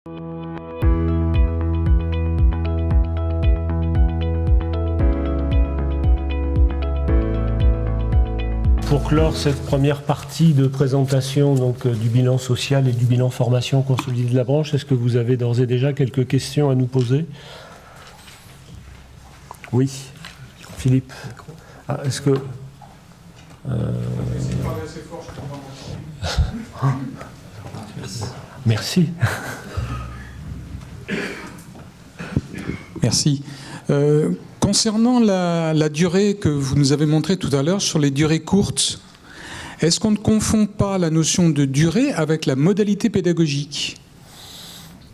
Pour clore cette première partie de présentation donc, du bilan social et du bilan formation consolidé de la branche, est-ce que vous avez d'ores et déjà quelques questions à nous poser? Oui, Philippe. Ah, est-ce que... Merci. Merci. Concernant la durée que vous nous avez montrée tout à l'heure sur les durées courtes, est-ce qu'on ne confond pas la notion de durée avec la modalité pédagogique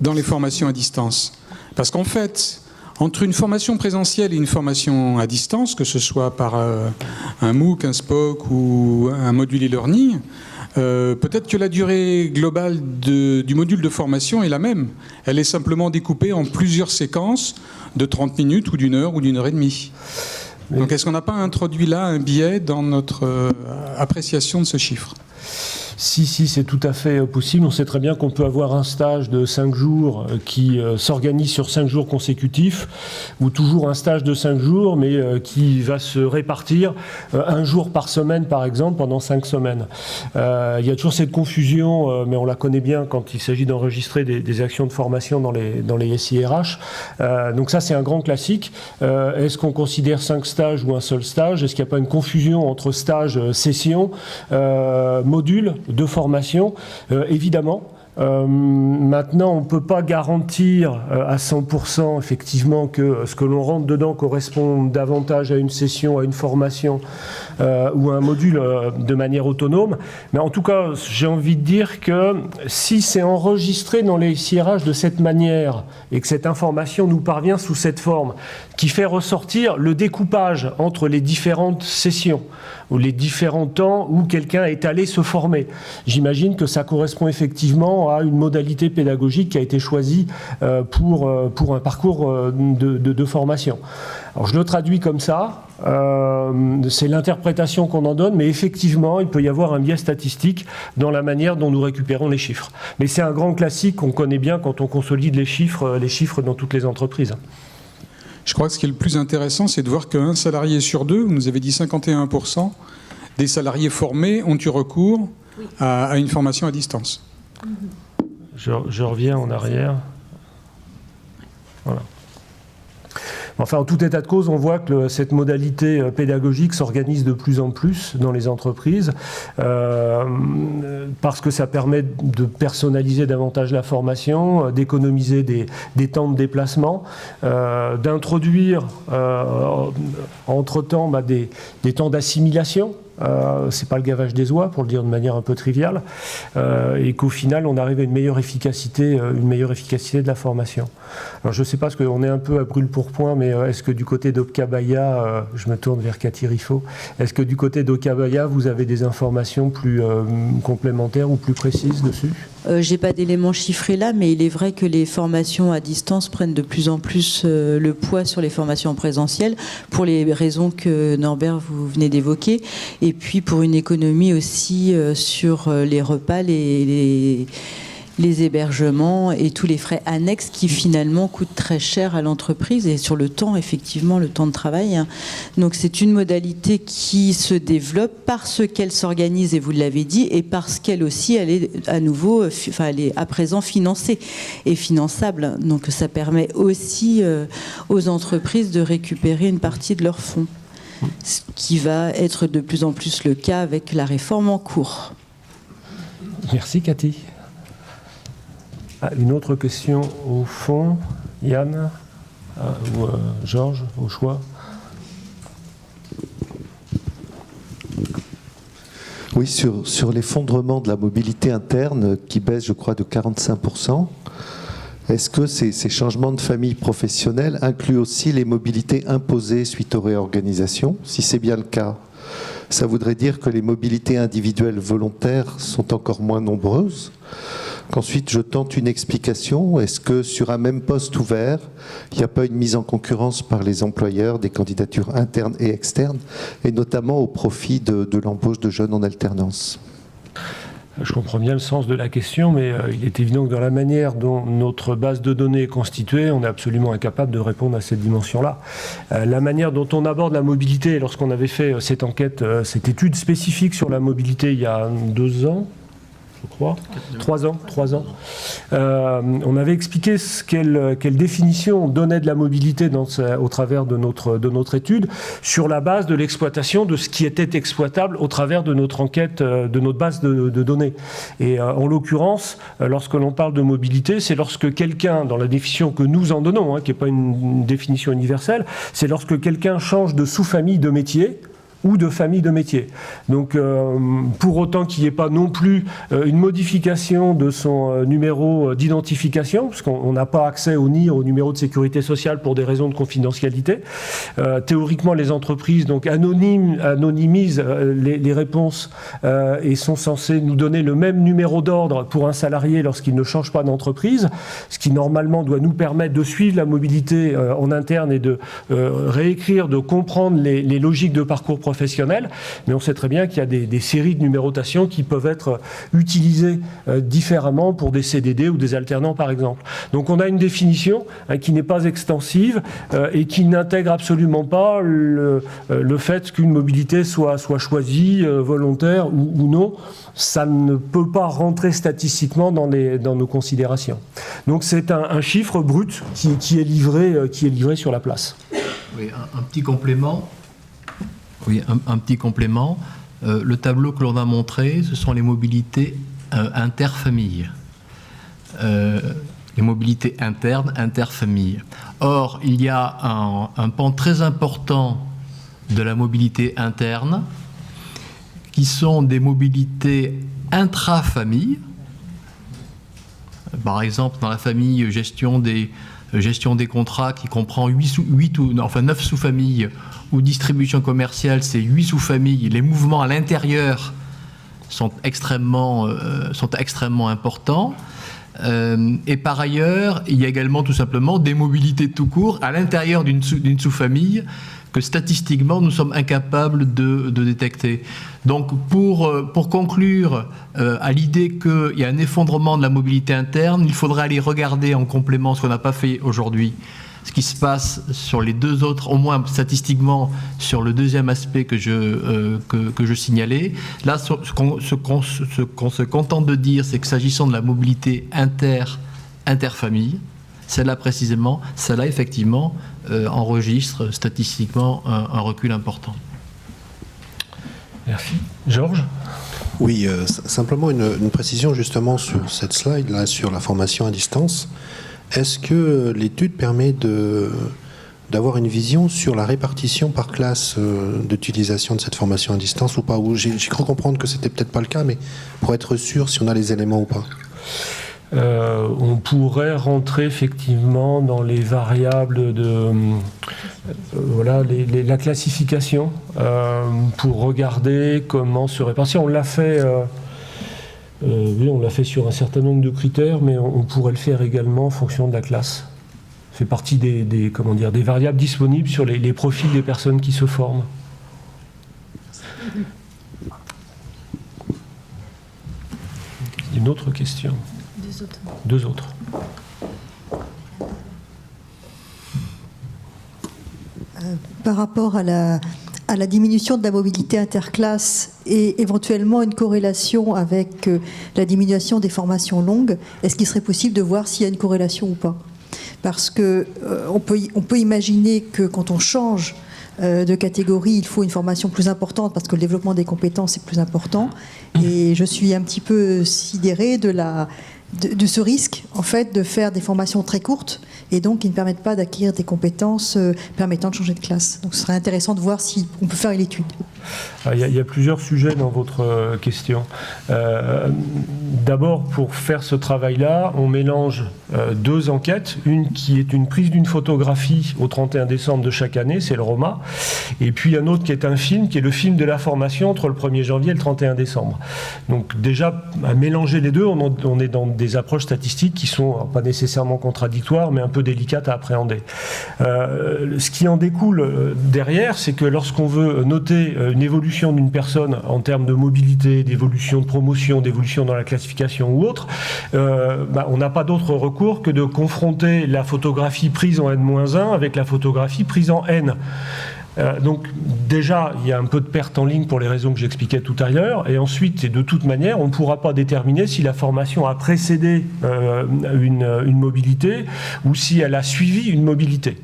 dans les formations à distance? Parce qu'en fait, entre une formation présentielle et une formation à distance, que ce soit par un MOOC, un SPOC ou un module e-learning, peut-être que la durée globale du module de formation est la même. Elle est simplement découpée en plusieurs séquences de 30 minutes ou d'une heure ou d'une heure et demie. Donc est-ce qu'on n'a pas introduit là un biais dans notre appréciation de ce chiffre ? Si, c'est tout à fait possible. On sait très bien qu'on peut avoir un stage de 5 jours qui s'organise sur 5 jours consécutifs, ou toujours un stage de 5 jours, mais qui va se répartir un jour par semaine, par exemple, pendant 5 semaines. Il y a toujours cette confusion, mais on la connaît bien quand il s'agit d'enregistrer des actions de formation dans les SIRH. Donc ça, c'est un grand classique. Est-ce qu'on considère 5 stages ou un seul stage? Est-ce qu'il n'y a pas une confusion entre stage, session, module de formation? Évidemment. Maintenant, on ne peut pas garantir à 100% effectivement que ce que l'on rentre dedans correspond davantage à une session, à une formation ou à un module de manière autonome. Mais en tout cas, j'ai envie de dire que si c'est enregistré dans les SIRH de cette manière et que cette information nous parvient sous cette forme, qui fait ressortir le découpage entre les différentes sessions ou les différents temps où quelqu'un est allé se former, j'imagine que ça correspond effectivement à une modalité pédagogique qui a été choisie pour un parcours de formation. Alors je le traduis comme ça, c'est l'interprétation qu'on en donne, mais effectivement il peut y avoir un biais statistique dans la manière dont nous récupérons les chiffres. Mais c'est un grand classique qu'on connaît bien quand on consolide les chiffres dans toutes les entreprises. Je crois que ce qui est le plus intéressant, c'est de voir qu'un salarié sur deux, vous nous avez dit 51%, des salariés formés ont eu recours à une formation à distance. Je reviens en arrière. Voilà. Enfin, en tout état de cause, on voit que cette modalité pédagogique s'organise de plus en plus dans les entreprises parce que ça permet de personnaliser davantage la formation, d'économiser des temps de déplacement, d'introduire entre-temps des temps d'assimilation. C'est pas le gavage des oies, pour le dire de manière un peu triviale, et qu'au final on arrive à une meilleure efficacité de la formation. Alors je ne sais pas, parce qu'on est un peu à brûle-pourpoint, mais est-ce que du côté d'Okabaya, je me tourne vers Cathy Riffaut, est-ce que du côté d'Okabaya vous avez des informations plus complémentaires ou plus précises dessus? J'ai pas d'éléments chiffrés là, mais il est vrai que les formations à distance prennent de plus en plus le poids sur les formations en présentiel, pour les raisons que Norbert vous venez d'évoquer, et puis pour une économie aussi sur les repas, les hébergements et tous les frais annexes qui finalement coûtent très cher à l'entreprise, et sur le temps, effectivement, le temps de travail. Donc c'est une modalité qui se développe parce qu'elle s'organise, et vous l'avez dit, et parce qu'elle aussi, elle est à nouveau, elle est à présent financée et finançable. Donc ça permet aussi aux entreprises de récupérer une partie de leurs fonds, ce qui va être de plus en plus le cas avec la réforme en cours. Merci Cathy. Une autre question au fond, Yann ou Georges, au choix. Oui, sur l'effondrement de la mobilité interne qui baisse, je crois, de 45%, est-ce que ces changements de famille professionnelle incluent aussi les mobilités imposées suite aux réorganisations? Si c'est bien le cas, ça voudrait dire que les mobilités individuelles volontaires sont encore moins nombreuses. Qu'ensuite, je tente une explication. Est-ce que sur un même poste ouvert, il n'y a pas une mise en concurrence par les employeurs des candidatures internes et externes, et notamment au profit de l'embauche de jeunes en alternance? Je comprends bien le sens de la question, mais il est évident que dans la manière dont notre base de données est constituée, on est absolument incapable de répondre à cette dimension-là. La manière dont on aborde la mobilité, lorsqu'on avait fait cette enquête, cette étude spécifique sur la mobilité il y a 2 ans, je crois, 3 ans. On avait expliqué quelle définition on donnait de la mobilité au travers de notre étude, sur la base de l'exploitation de ce qui était exploitable au travers de notre enquête, de notre base de données. Et en l'occurrence, lorsque l'on parle de mobilité, c'est lorsque quelqu'un, dans la définition que nous en donnons, qui n'est pas une définition universelle, c'est lorsque quelqu'un change de sous-famille de métier ou de famille de métier. Donc, pour autant qu'il n'y ait pas non plus une modification de son numéro d'identification, parce qu'on n'a pas accès au NIR, au numéro de sécurité sociale, pour des raisons de confidentialité. Théoriquement, les entreprises donc anonymisent les réponses et sont censées nous donner le même numéro d'ordre pour un salarié lorsqu'il ne change pas d'entreprise, ce qui normalement doit nous permettre de suivre la mobilité en interne et de réécrire, de comprendre les logiques de parcours professionnel, mais on sait très bien qu'il y a des séries de numérotation qui peuvent être utilisées différemment pour des CDD ou des alternants, par exemple. Donc on a une définition qui n'est pas extensive et qui n'intègre absolument pas le fait qu'une mobilité soit choisie, volontaire ou non. Ça ne peut pas rentrer statistiquement dans nos considérations. Donc c'est un chiffre brut qui est livré sur la place. Oui, un petit complément. Oui, un petit complément. Le tableau que l'on a montré, ce sont les mobilités interfamilles. Les mobilités internes, interfamilles. Or, il y a un pan très important de la mobilité interne qui sont des mobilités intrafamilles. Par exemple, dans la famille gestion des contrats qui comprend 9 sous-familles, ou distribution commerciale, c'est 8 sous-familles. Les mouvements à l'intérieur sont extrêmement importants. Et par ailleurs, il y a également tout simplement des mobilités tout court à l'intérieur d'une sous-famille que statistiquement nous sommes incapables de détecter. Donc pour conclure à l'idée qu'il y a un effondrement de la mobilité interne, il faudrait aller regarder en complément ce qu'on n'a pas fait aujourd'hui, ce qui se passe sur les 2 autres, au moins statistiquement sur le deuxième aspect que je signalais. Là, ce qu'on se contente de dire, c'est que s'agissant de la mobilité interfamille, celle-là précisément, celle-là effectivement enregistre statistiquement un recul important. Merci. Georges ? Oui, simplement une précision justement sur cette slide, là, sur la formation à distance. Est-ce que l'étude permet d'avoir une vision sur la répartition par classe d'utilisation de cette formation à distance ou pas? J'ai cru comprendre que c'était peut-être pas le cas, mais pour être sûr si on a les éléments ou pas. On pourrait rentrer effectivement dans les variables de la classification pour regarder comment se répartir. On l'a fait. Oui, on l'a fait sur un certain nombre de critères, mais on pourrait le faire également en fonction de la classe. Ça fait partie des variables disponibles sur les profils des personnes qui se forment. Une autre question. 2 autres. Par rapport à la diminution de la mobilité interclasse et éventuellement une corrélation avec la diminution des formations longues, est-ce qu'il serait possible de voir s'il y a une corrélation ou pas? Parce que on peut imaginer que quand on change de catégorie, il faut une formation plus importante parce que le développement des compétences est plus important. Et je suis un petit peu sidérée de ce risque, en fait, de faire des formations très courtes et donc qui ne permettent pas d'acquérir des compétences permettant de changer de classe. Donc ce serait intéressant de voir si on peut faire une étude. Il y a plusieurs sujets dans votre question. D'abord, pour faire ce travail-là, on mélange 2 enquêtes. Une qui est une prise d'une photographie au 31 décembre de chaque année, c'est le ROMA. Et puis un autre qui est un film, qui est le film de la formation entre le 1er janvier et le 31 décembre. Donc déjà, à mélanger les deux, on est dans des approches statistiques qui sont pas nécessairement contradictoires, mais un peu délicate à appréhender. Ce qui en découle derrière, c'est que lorsqu'on veut noter une évolution d'une personne en termes de mobilité, d'évolution de promotion, d'évolution dans la classification ou autre, on n'a pas d'autre recours que de confronter la photographie prise en N-1 avec la photographie prise en N. Donc déjà, il y a un peu de perte en ligne pour les raisons que j'expliquais tout à l'heure, et ensuite, et de toute manière, on ne pourra pas déterminer si la formation a précédé une mobilité ou si elle a suivi une mobilité.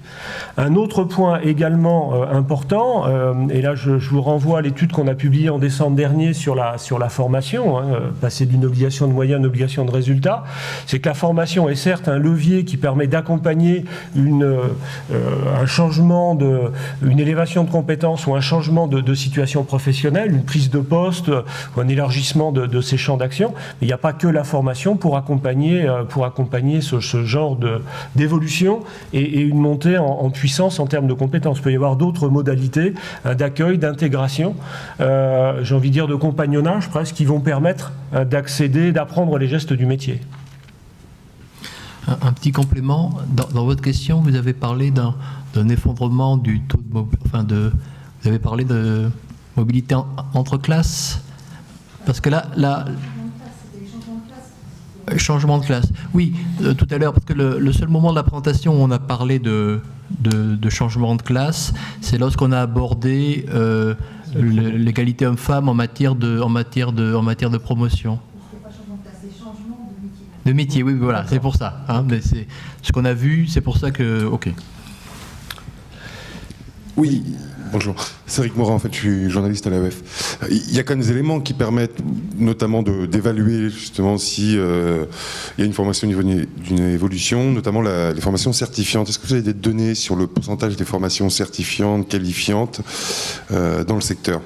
Un autre point également important, et là je vous renvoie à l'étude qu'on a publiée en décembre dernier sur la formation, passer d'une obligation de moyens à une obligation de résultat, c'est que la formation est certes un levier qui permet d'accompagner un changement, une élévation de compétences ou un changement de situation professionnelle, une prise de poste ou un élargissement de ces champs d'action. Mais il n'y a pas que la formation pour accompagner ce genre d'évolution et une montée en puissance en termes de compétences. Il peut y avoir d'autres modalités d'accueil, d'intégration, j'ai envie de dire de compagnonnage presque, qui vont permettre d'accéder, d'apprendre les gestes du métier. Un petit complément, dans votre question, vous avez parlé d'un effondrement du taux de vous avez parlé de mobilité entre classes, parce que là changement de classe. Oui, tout à l'heure, parce que le seul moment de la présentation où on a parlé de changement de classe, c'est lorsqu'on a abordé l'égalité homme-femme en matière de promotion. De métier, oui, voilà, c'est pour ça. Mais c'est ce qu'on a vu, c'est pour ça que... Ok. Oui, bonjour. C'est Eric Morin, en fait, je suis journaliste à l'AEF. Il y a quand même des éléments qui permettent notamment d'évaluer justement si il y a une formation au niveau d'une évolution, notamment les formations certifiantes. Est-ce que vous avez des données sur le pourcentage des formations certifiantes, qualifiantes dans le secteur ?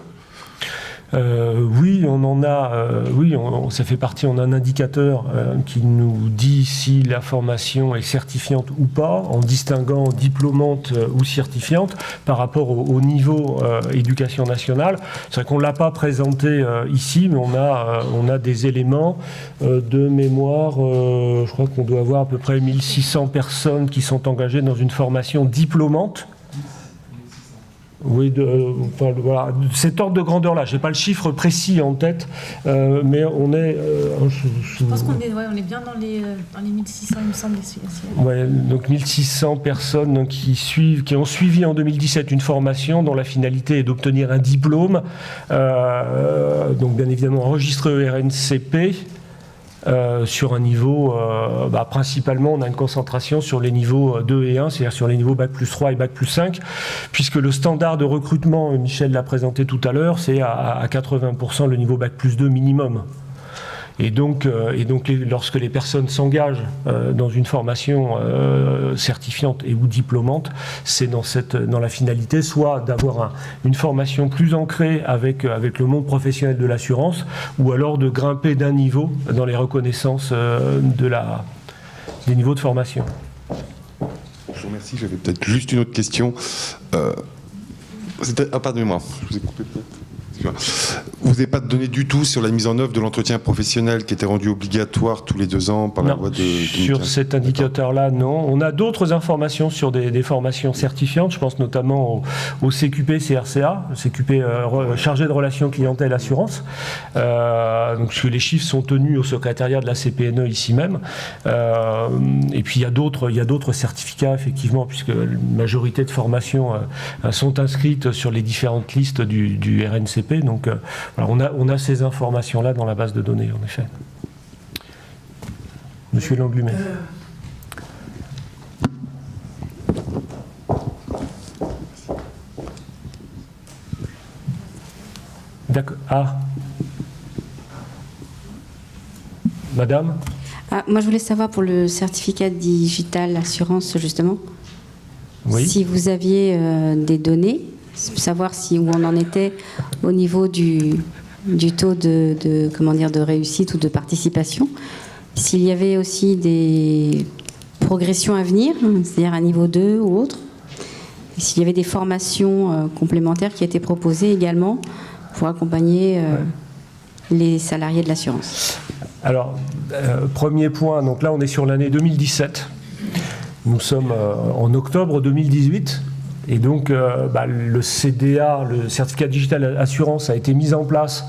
Oui, on en a. Ça fait partie. On a un indicateur qui nous dit si la formation est certifiante ou pas, en distinguant diplômante ou certifiante par rapport au niveau éducation nationale. C'est vrai qu'on l'a pas présenté ici, mais on a des éléments de mémoire. Je crois qu'on doit avoir à peu près 1600 personnes qui sont engagées dans une formation diplômante. Oui, voilà, cet ordre de grandeur-là. Je n'ai pas le chiffre précis en tête, mais on est... je pense qu'on est bien dans les 1600, il me semble. Ouais, donc 1600 personnes donc, qui ont suivi en 2017 une formation dont la finalité est d'obtenir un diplôme, donc bien évidemment enregistré RNCP, sur un niveau, principalement on a une concentration sur les niveaux 2 et 1, c'est-à-dire sur les niveaux Bac plus 3 et Bac plus 5, puisque le standard de recrutement, Michel l'a présenté tout à l'heure, c'est à 80% le niveau Bac plus 2 minimum. Et donc lorsque les personnes s'engagent dans une formation certifiante et ou diplômante, c'est dans la finalité soit d'avoir une formation plus ancrée avec le monde professionnel de l'assurance, ou alors de grimper d'un niveau dans les reconnaissances des niveaux de formation. Je vous remercie. J'avais peut-être juste une autre question. Pardonnez-moi, je vous ai coupé peut-être. Vous n'avez pas de données du tout sur la mise en œuvre de l'entretien professionnel qui était rendu obligatoire tous les 2 ans par la loi de 2015. Sur cet indicateur-là, non. On a d'autres informations sur des formations certifiantes. Je pense notamment au CQP CRCA, CQP chargé de relations clientèle assurance. Donc, parce que les chiffres sont tenus au secrétariat de la CPNE ici même. Et puis il y a d'autres certificats effectivement, puisque la majorité de formations sont inscrites sur les différentes listes du RNCP. Donc voilà, on a ces informations-là dans la base de données, en effet. Monsieur Langlumet. D'accord. Ah. Madame ? Moi, je voulais savoir pour le certificat digital assurance, justement, oui. Si vous aviez des données, savoir où on en était au niveau du taux de réussite ou de participation. S'il y avait aussi des progressions à venir, c'est-à-dire à niveau 2 ou autre. Et s'il y avait des formations complémentaires qui étaient proposées également pour accompagner les salariés de l'assurance. Alors, premier point, donc là on est sur l'année 2017. Nous sommes en octobre 2018. Et donc, le CDA, le certificat digital assurance, a été mis en place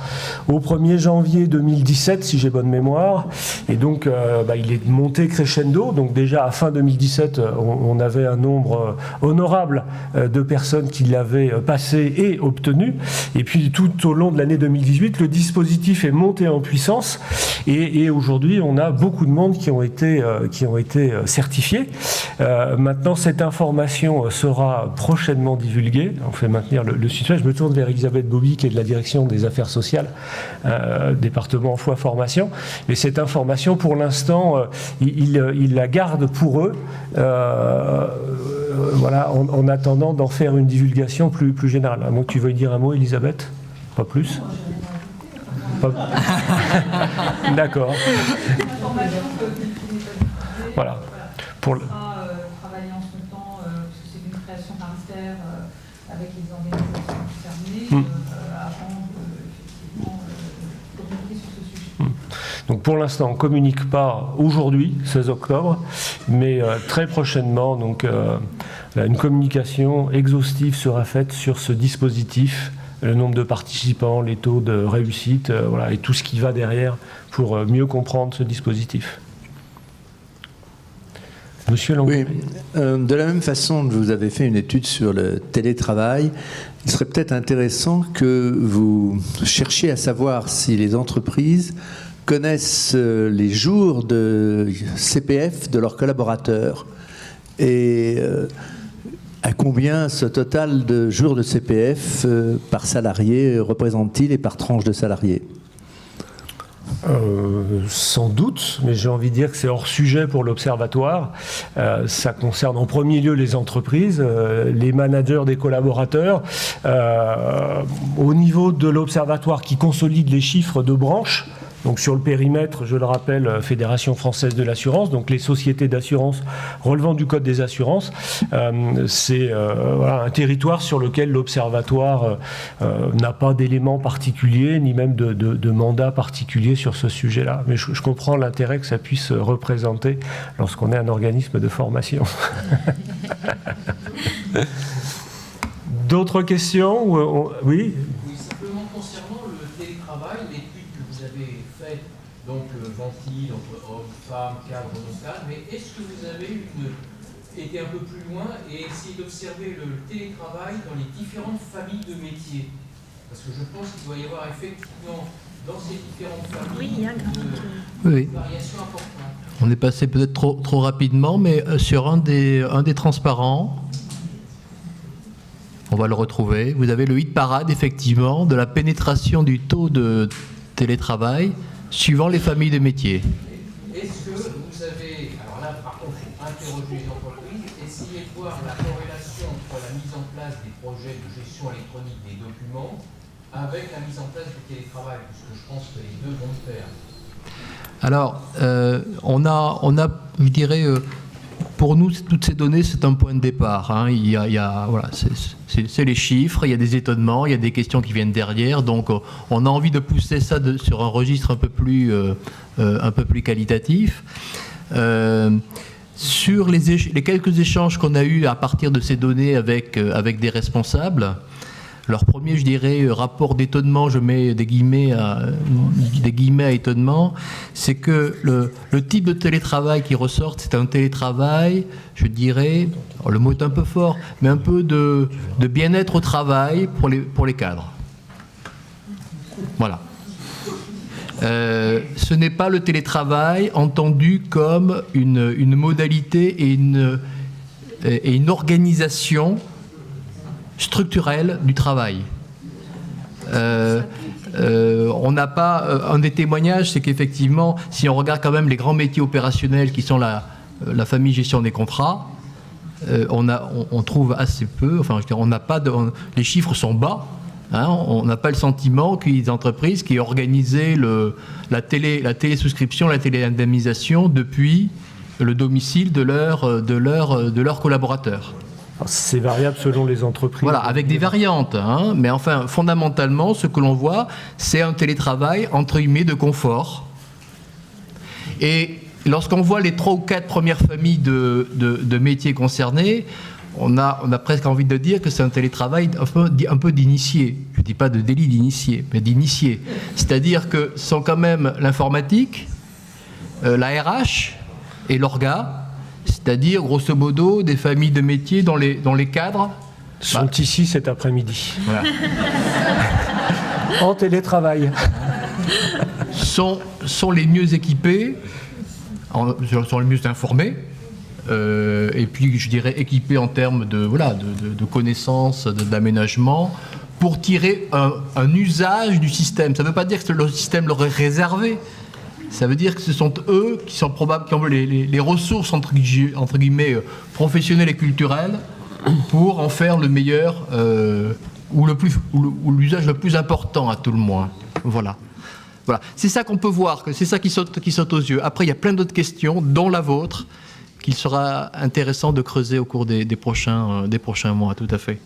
au 1er janvier 2017, si j'ai bonne mémoire. Et donc, il est monté crescendo. Donc déjà, à fin 2017, on avait un nombre honorable de personnes qui l'avaient passé et obtenu. Et puis, tout au long de l'année 2018, le dispositif est monté en puissance. Et aujourd'hui, on a beaucoup de monde qui ont été certifiés. Maintenant, cette information sera prochainement divulguée. On fait maintenir le sujet. Je me tourne vers Elisabeth Bobby, qui est de la direction des affaires sociales, département emploi formation. Mais cette information, pour l'instant, ils la gardent pour eux. En attendant d'en faire une divulgation plus générale. À moins que tu veuilles dire un mot, Elisabeth ? Pas plus ? D'accord. Voilà. Pour le... travailler en ce temps, parce que c'est une création paritaire avec les organisations concernées, avant effectivement communiquer sur ce sujet. Donc pour l'instant, on ne communique pas aujourd'hui, 16 octobre, mais très prochainement, une communication exhaustive sera faite sur ce dispositif, le nombre de participants, les taux de réussite, et tout ce qui va derrière pour mieux comprendre ce dispositif. Monsieur Longuet. Oui, de la même façon que vous avez fait une étude sur le télétravail, il serait peut-être intéressant que vous cherchiez à savoir si les entreprises connaissent les jours de CPF de leurs collaborateurs et à combien ce total de jours de CPF par salarié représente-t-il et par tranche de salariés ? Sans doute, mais j'ai envie de dire que c'est hors sujet pour l'Observatoire. Ça concerne en premier lieu les entreprises, les managers des collaborateurs. Au niveau de l'Observatoire qui consolide les chiffres de branche, donc sur le périmètre, je le rappelle, Fédération française de l'assurance, donc les sociétés d'assurance relevant du Code des assurances, c'est un territoire sur lequel l'Observatoire n'a pas d'éléments particuliers, ni même de mandat particulier sur ce sujet-là. Mais je comprends l'intérêt que ça puisse représenter lorsqu'on est un organisme de formation. D'autres questions ? Oui ? Simplement concernant le télétravail, l'étude que vous avez faite, donc ventile entre hommes, femmes, cadres, non-cadres, mais est-ce que vous avez été un peu plus loin et essayé d'observer le télétravail dans les différentes familles de métiers ? Parce que je pense qu'il doit y avoir effectivement dans ces différentes familles une variation importante. On est passé peut-être trop rapidement, mais sur un des transparents, on va le retrouver. Vous avez le hit parade, effectivement, de la pénétration du taux de télétravail suivant les familles de métiers. Est-ce que vous avez, alors là, par contre, il faut interroger les entreprises, essayer de voir la corrélation entre la mise en place des projets de gestion électronique des documents avec la mise en place du télétravail, puisque je pense que les deux vont de pair. Alors, on a, je dirais, pour nous, toutes ces données, c'est un point de départ. Hein. Voilà, c'est les chiffres, il y a des étonnements, il y a des questions qui viennent derrière. Donc, on a envie de pousser ça sur un registre un peu plus qualitatif. Sur les quelques échanges qu'on a eus à partir de ces données avec des responsables, leur premier, je dirais, rapport d'étonnement, je mets des guillemets à étonnement, c'est que le type de télétravail qui ressort, c'est un télétravail, je dirais, le mot est un peu fort, mais un peu de bien-être au travail pour les cadres. Voilà. Ce n'est pas le télétravail entendu comme une modalité et une organisation structurelle du travail. On n'a pas... un des témoignages, c'est qu'effectivement, si on regarde quand même les grands métiers opérationnels qui sont la famille gestion des contrats, on trouve assez peu, enfin, je veux dire, on n'a pas les chiffres sont bas, hein, on n'a pas le sentiment qu'il y ait des entreprises qui aient organisé la télésouscription, la téléindemnisation depuis le domicile de leurs collaborateurs. C'est variable selon les entreprises. Voilà, avec des variantes. Hein, mais enfin, fondamentalement, ce que l'on voit, c'est un télétravail, entre guillemets, de confort. Et lorsqu'on voit les 3 ou 4 premières familles de métiers concernés, on a presque envie de dire que c'est un télétravail un peu d'initié. Je ne dis pas de délit d'initié, mais d'initié. C'est-à-dire que ce sont quand même l'informatique, la RH et l'orga, c'est-à-dire grosso modo des familles de métiers dans les cadres. Sont ici cet après-midi. Voilà. En télétravail. Sont les mieux équipés, sont les mieux informés, et puis je dirais équipés en termes de connaissances, d'aménagement, pour tirer un usage du système. Ça ne veut pas dire que le système leur est réservé. Ça veut dire que ce sont eux qui sont qui ont les ressources entre guillemets professionnelles et culturelles pour en faire le meilleur ou l'usage le plus important à tout le moins. Voilà. C'est ça qu'on peut voir, c'est ça qui saute aux yeux. Après, il y a plein d'autres questions, dont la vôtre, qu'il sera intéressant de creuser au cours des prochains mois, tout à fait.